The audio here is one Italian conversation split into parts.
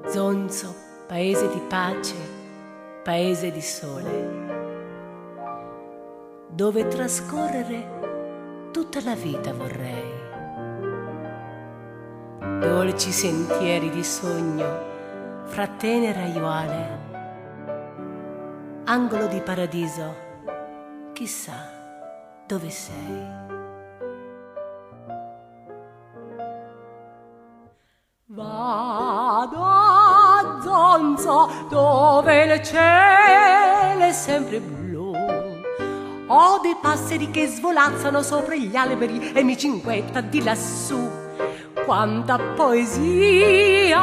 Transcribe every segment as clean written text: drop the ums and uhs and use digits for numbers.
Zonzo, paese di pace, paese di sole, dove trascorrere tutta la vita vorrei. Dolci sentieri di sogno, fra tenera aiuole, angolo di paradiso, chissà dove sei. Vado a Zonzo dove il cielo è sempre blu. Ho dei passeri che svolazzano sopra gli alberi e mi cinguetta di lassù. Quanta poesia!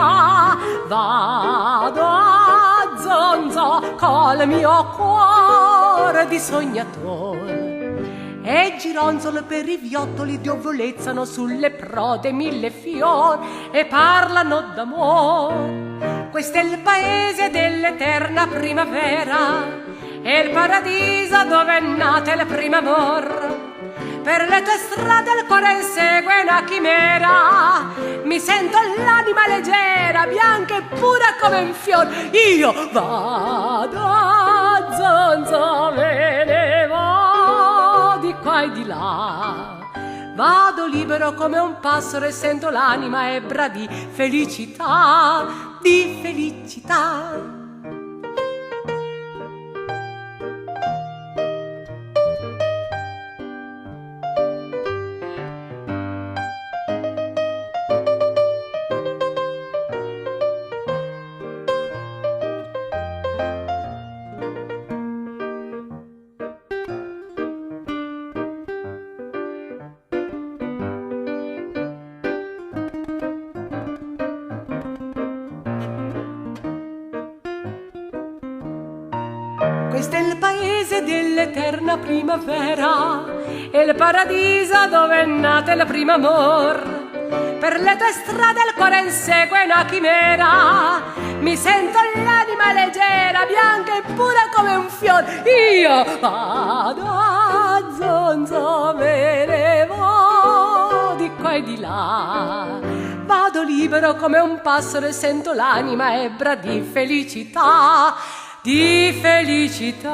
Vado a Zonzo col mio cuore di sognatore. E gironzolo per i viottoli diovolezzano sulle prode mille fior e parlano d'amor. Questo è il paese dell'eterna primavera, è il paradiso dove è nata il primo amor. Per le tue strade il cuore insegue una chimera, mi sento l'anima leggera, bianca e pura come un fior. Io vado a Zonzo, me ne vado di qua e di là. Vado libero come un passero e sento l'anima ebbra di felicità, di felicità. Questo è il paese dell'eterna primavera, è il paradiso dove è nata il primo amor. Per le tue strade il cuore insegue una chimera, mi sento l'anima leggera, bianca e pura come un fior. Io vado a Zonzo, me ne vado di qua e di là. Vado libero come un passero e sento l'anima ebbra di felicità, di felicità.